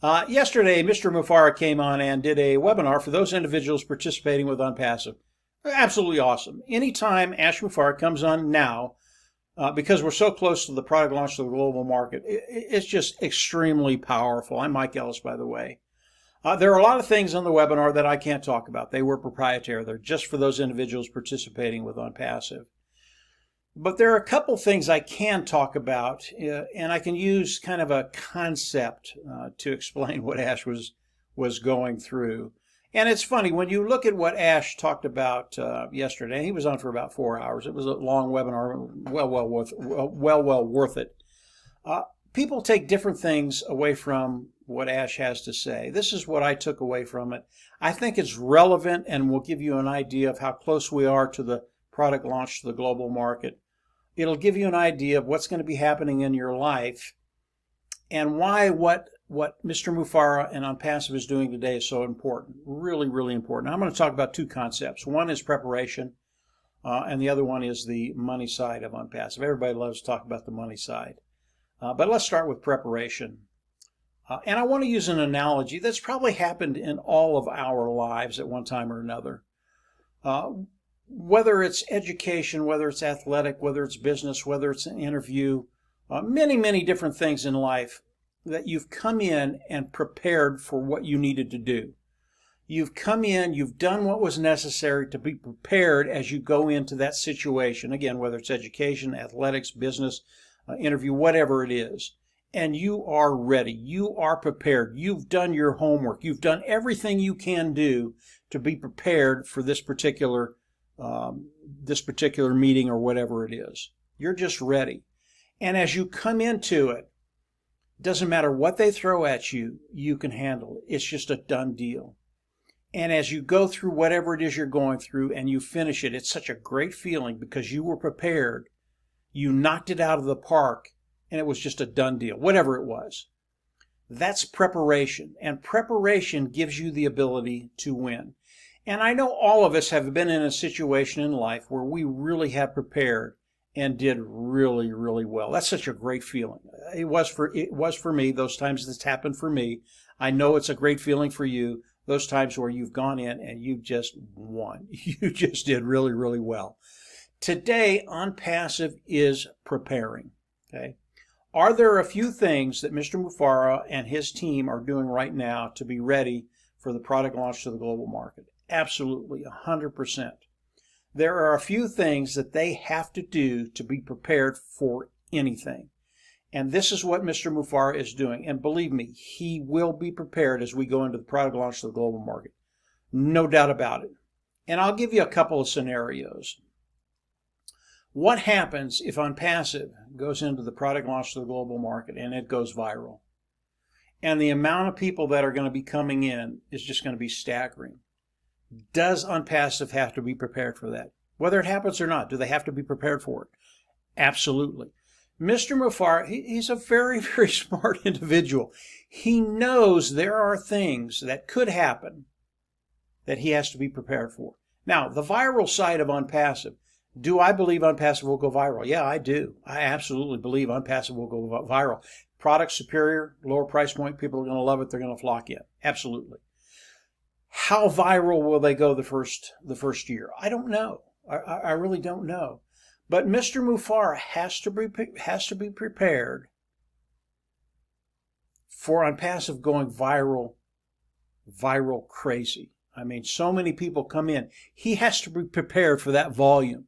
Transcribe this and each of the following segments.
Yesterday, Mr. Mufareh came on and did a webinar for those individuals participating with OnPassive. Absolutely awesome. Anytime Ash Mufareh comes on now, because we're so close to the product launch to the global market, it's just extremely powerful. I'm Mike Ellis, by the way. There are a lot of things on the webinar that I can't talk about. They were proprietary. They're just for those individuals participating with OnPassive. But there are a couple things I can talk about, and I can use kind of a concept to explain what Ash was going through. And it's funny, when you look at what Ash talked about yesterday, he was on for about 4 hours. It was a long webinar, well worth it. People take different things away from what Ash has to say. This is what I took away from it. I think it's relevant and will give you an idea of how close we are to the product launch to the global market. It'll give you an idea of what's going to be happening in your life and why what Mr. Mufareh and OnPassive is doing today is so important. Really, really important. I'm going to talk about two concepts. One is preparation, and the other one is the money side of OnPassive. Everybody loves to talk about the money side. But let's start with preparation. And I want to use an analogy that's probably happened in all of our lives at one time or another. Whether it's education, whether it's athletic, whether it's business, whether it's an interview, many different things in life that you've come in and prepared for what you needed to do. You've come in, you've done what was necessary to be prepared as you go into that situation. Again, whether it's education, athletics, business, interview, whatever it is. And you are ready. You are prepared. You've done your homework. You've done everything you can do to be prepared for this particular meeting or whatever it is. You're just ready. And as you come into it, doesn't matter what they throw at you, you can handle it. It's just a done deal. And as you go through whatever it is you're going through and you finish it, it's such a great feeling because you were prepared. You knocked it out of the park and it was just a done deal, whatever it was. That's preparation. And preparation gives you the ability to win. And I know all of us have been in a situation in life where we really have prepared and did really, really well. That's such a great feeling. It was for me, those times that's happened for me. I know it's a great feeling for you, those times where you've gone in and you just won. You just did really, really well. Today, OnPassive is preparing. Okay? Are there a few things that Mr. Mufareh and his team are doing right now to be ready for the product launch to the global market? Absolutely, 100%. There are a few things that they have to do to be prepared for anything. And this is what Mr. Mufareh is doing. And believe me, he will be prepared as we go into the product launch to the global market. No doubt about it. And I'll give you a couple of scenarios. What happens if OnPassive goes into the product launch to the global market and it goes viral? And the amount of people that are going to be coming in is just going to be staggering. Does OnPassive have to be prepared for that? Whether it happens or not, do they have to be prepared for it? Absolutely. Mr. Mufareh, he's a very, very smart individual. He knows there are things that could happen that he has to be prepared for. Now, the viral side of OnPassive, do I believe OnPassive will go viral? Yeah, I do. I absolutely believe OnPassive will go viral. Product superior, lower price point, people are going to love it. They're going to flock in. Absolutely. How viral will they go the first year? I don't know. I really don't know. But Mr. Mufareh has to be prepared for OnPassive going viral crazy. I mean, so many people come in. He has to be prepared for that volume.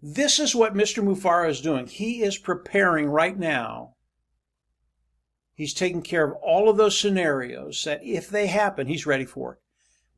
This is what Mr. Mufareh is doing. He is preparing right now. He's taking care of all of those scenarios that if they happen, he's ready for it.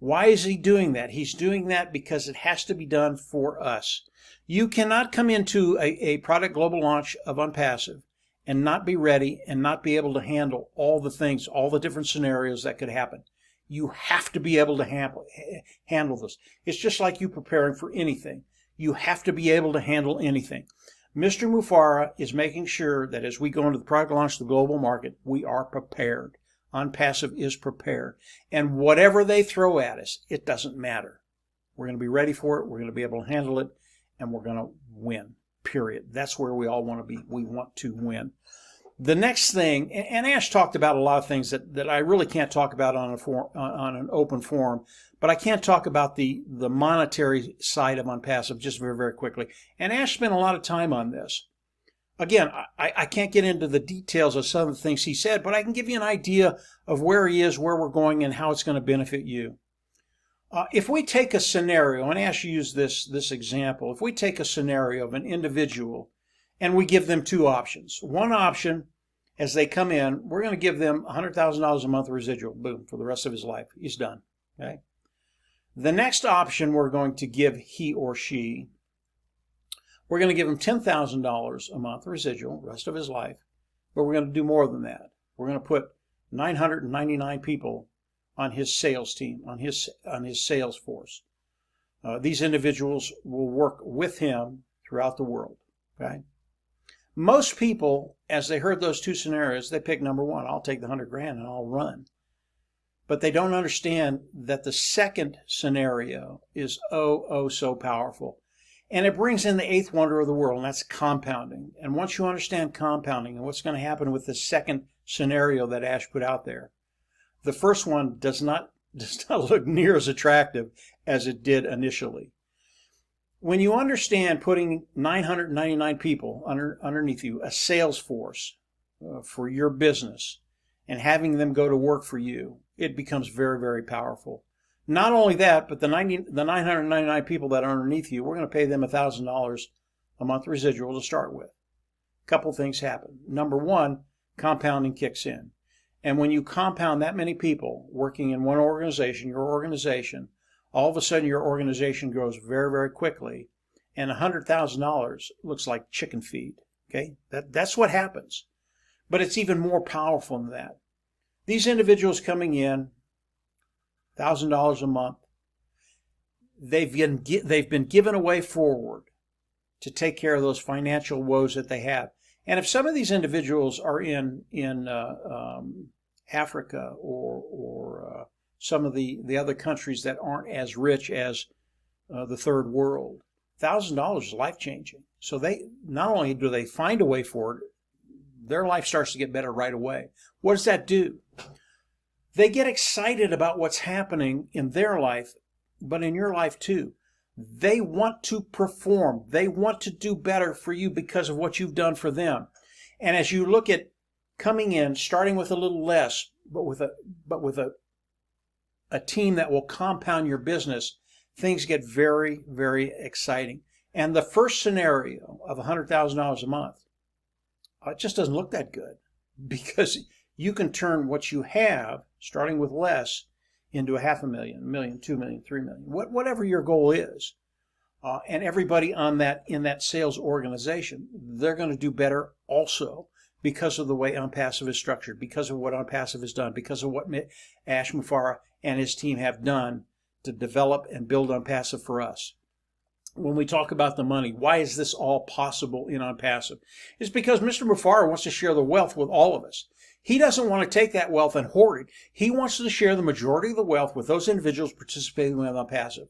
Why is he doing that? He's doing that because it has to be done for us. You cannot come into a product global launch of OnPassive and not be ready and not be able to handle all the things, all the different scenarios that could happen. You have to be able to handle this. It's just like you preparing for anything. You have to be able to handle anything. Mr. Mufareh is making sure that as we go into the product launch to the global market, we are prepared. OnPassive is prepared. And whatever they throw at us, it doesn't matter. We're going to be ready for it. We're going to be able to handle it. And we're going to win, period. That's where we all want to be. We want to win. The next thing, and Ash talked about a lot of things that I really can't talk about on an open forum, but I can't talk about the monetary side of OnPassive just very, very quickly. And Ash spent a lot of time on this. Again, I can't get into the details of some of the things he said, but I can give you an idea of where he is, where we're going, and how it's going to benefit you. If we take a scenario, and Ash used this example, if we take a scenario of an individual and we give them two options. One option, as they come in, we're going to give them $100,000 a month residual, boom, for the rest of his life. He's done. Okay. The next option we're going to give he or she, we're going to give him $10,000 a month residual, rest of his life, but we're going to do more than that. We're going to put 999 people on his sales team, on his sales force. These individuals will work with him throughout the world. Okay. Most people, as they heard those two scenarios, they pick number one. I'll take the 100 grand and I'll run. But they don't understand that the second scenario is oh so powerful. And it brings in the eighth wonder of the world, and that's compounding. And once you understand compounding and what's going to happen with the second scenario that Ash put out there, the first one does not look near as attractive as it did initially. When you understand putting 999 people underneath you, a sales force for your business, and having them go to work for you, it becomes very, very powerful. Not only that, but the 999 people that are underneath you, we're going to pay them $1,000 a month residual to start with. A couple things happen. Number one, compounding kicks in. And when you compound that many people working in one organization, your organization, all of a sudden your organization grows very, very quickly, and $100,000 looks like chicken feed. Okay, that's what happens. But it's even more powerful than that. These individuals coming in, $1,000 a month, they've been given away forward to take care of those financial woes that they have. And if some of these individuals are in Africa or some of the other countries that aren't as rich as the third world, $1,000 is life-changing. So they not only do they find a way forward, their life starts to get better right away. What does that do? They get excited about what's happening in their life, but in your life too. They want to perform. They want to do better for you because of what you've done for them. And as you look at coming in, starting with a little less, but with a team that will compound your business, things get very, very exciting. And the first scenario of $100,000 a month, it just doesn't look that good, because you can turn what you have, starting with less, into $500,000, $1 million, $2 million, $3 million, whatever your goal is. And everybody in that sales organization, they're going to do better also because of the way OnPassive is structured, because of what OnPassive has done, because of what Ash Mufareh and his team have done to develop and build OnPassive for us. When we talk about the money, why is this all possible in OnPassive? It's because Mr. Mufareh wants to share the wealth with all of us. He doesn't want to take that wealth and hoard it. He wants to share the majority of the wealth with those individuals participating with OnPassive.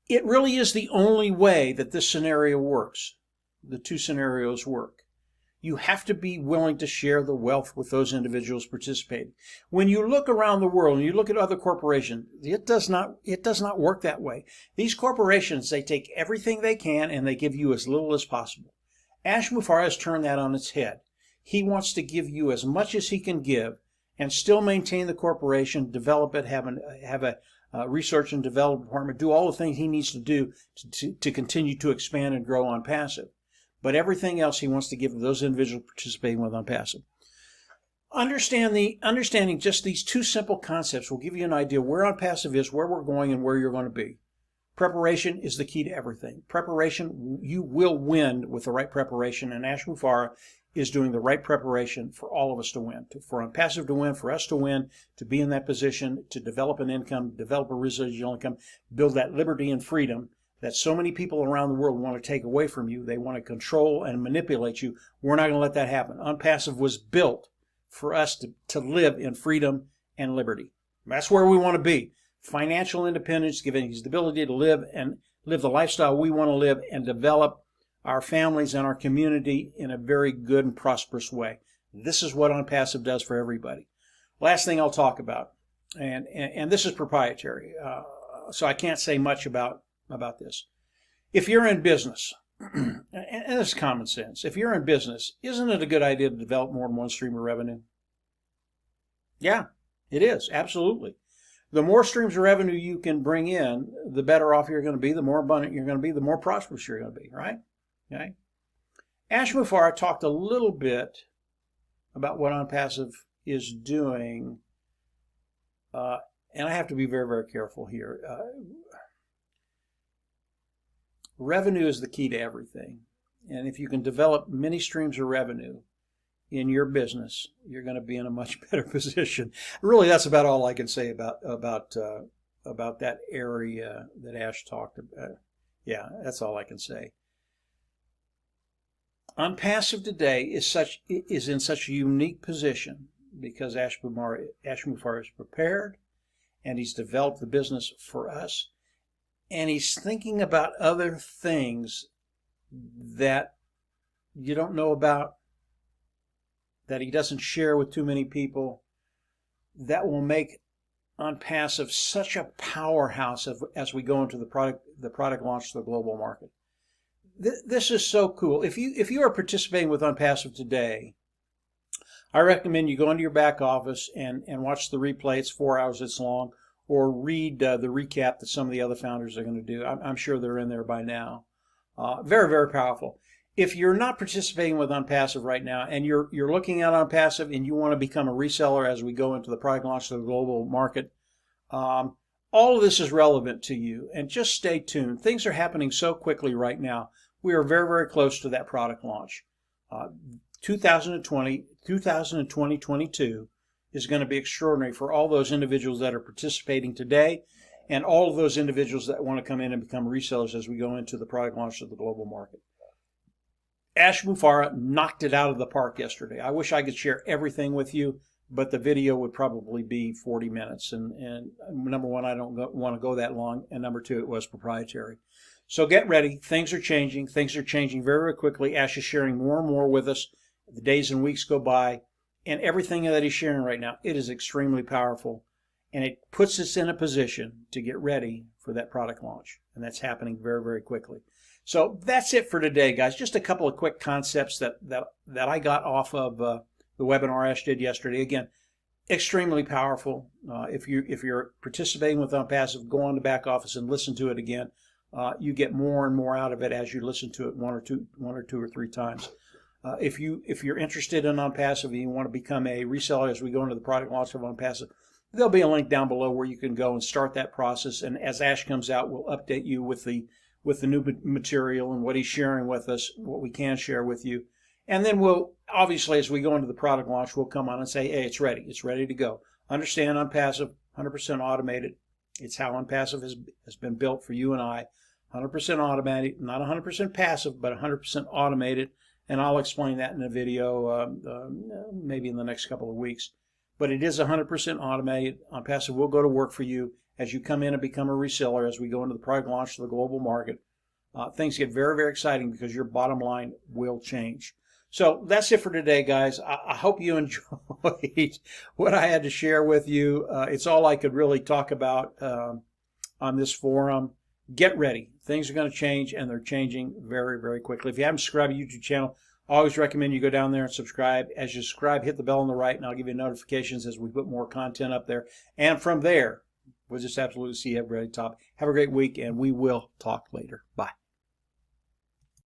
It really is the only way that this scenario works. The two scenarios work. You have to be willing to share the wealth with those individuals participating. When you look around the world and you look at other corporations, it does not work that way. These corporations, they take everything they can and they give you as little as possible. Ash Mufareh has turned that on its head. He wants to give you as much as he can give and still maintain the corporation, develop it, have a research and development department, do all the things he needs to do to continue to expand and grow OnPassive. But everything else he wants to give to those individuals participating with OnPassive. Understanding just these two simple concepts will give you an idea where OnPassive is, where we're going, and where you're going to be. Preparation is the key to everything. Preparation, you will win with the right preparation, and Ash Mufareh is doing the right preparation for all of us to win, for OnPassive to win, for us to win, to be in that position, to develop an income, develop a residual income, build that liberty and freedom that so many people around the world want to take away from you. They want to control and manipulate you. We're not going to let that happen. OnPassive was built for us to live in freedom and liberty. That's where we want to be. Financial independence, giving us the ability to live the lifestyle we want to live and develop our families and our community in a very good and prosperous way. This is what OnPassive does for everybody. Last thing I'll talk about, and this is proprietary, so I can't say much about this. If you're in business, and this is common sense, if you're in business, isn't it a good idea to develop more than one stream of revenue? Yeah, it is, absolutely. The more streams of revenue you can bring in, the better off you're going to be, the more abundant you're going to be, the more prosperous you're going to be, right? Okay. Ash Mufareh talked a little bit about what OnPassive is doing, and I have to be very, very careful here. Revenue is the key to everything, and if you can develop many streams of revenue in your business, you're going to be in a much better position. Really, that's about all I can say about that area that Ash talked about. Yeah, that's all I can say. OnPassive today is in such a unique position because Ash Mufareh is prepared, and he's developed the business for us, and he's thinking about other things that you don't know about, that he doesn't share with too many people, that will make OnPassive such a powerhouse as we go into the product launch to the global market. This is so cool. If you are participating with OnPassive today, I recommend you go into your back office and watch the replay. It's 4 hours, it's long, or read the recap that some of the other founders are going to do. I'm sure they're in there by now. Very, very powerful. If you're not participating with OnPassive right now and you're looking at OnPassive and you want to become a reseller as we go into the product launch to the global market, all of this is relevant to you. And just stay tuned. Things are happening so quickly right now. We are very, very close to that product launch. 2022 is going to be extraordinary for all those individuals that are participating today and all of those individuals that want to come in and become resellers as we go into the product launch of the global market. Ash Mufareh knocked it out of the park yesterday. I wish I could share everything with you, but the video would probably be 40 minutes. And number one, I don't want to go that long. And number two, it was proprietary. So get ready. Things are changing. Things are changing very, very quickly. Ash is sharing more and more with us. The days and weeks go by. And everything that he's sharing right now, it is extremely powerful. And it puts us in a position to get ready for that product launch. And that's happening very, very quickly. So that's it for today, guys. Just a couple of quick concepts that I got off of the webinar Ash did yesterday. Again, extremely powerful. If you're participating with OnPassive, go on the back office and listen to it again. You get more and more out of it as you listen to it one or two or three times. If you're interested in OnPassive and you want to become a reseller as we go into the product launch of OnPassive, there'll be a link down below where you can go and start that process. And as Ash comes out, we'll update you with the new material and what he's sharing with us, what we can share with you. And then we'll, obviously, as we go into the product launch, we'll come on and say, hey, it's ready. It's ready to go. Understand OnPassive, 100% automated. It's how OnPassive has been built for you and I. 100% automated, not 100% passive, but 100% automated. And I'll explain that in a video maybe in the next couple of weeks. But it is 100% automated. OnPassive will go to work for you as you come in and become a reseller as we go into the product launch to the global market. Things get very, very exciting because your bottom line will change. So that's it for today, guys. I hope you enjoyed what I had to share with you. It's all I could really talk about on this forum. Get ready. Things are going to change, and they're changing very, very quickly. If you haven't subscribed to the YouTube channel, I always recommend you go down there and subscribe. As you subscribe, hit the bell on the right, and I'll give you notifications as we put more content up there. And from there, we'll just absolutely see everybody at the top. Have a great week, and we will talk later. Bye.